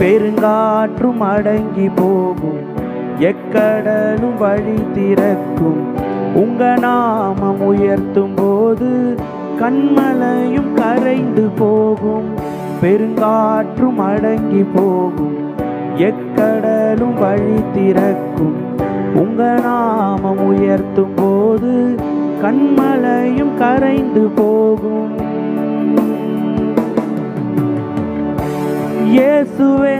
பெருங்காற்றும் அடங்கி போகும், எக்கடலும் வழி திறக்கும். உங்க நாமம் உயர்த்தும் போது கண்மலையும் கரைந்து போகும். பெருங்காற்றும் அடங்கி போகும், எக்கடலும் வழி திறக்கும். உங்க நாமம் உயர்த்தும் போது கண்மலையும் கரைந்து போகும். இயேசுவே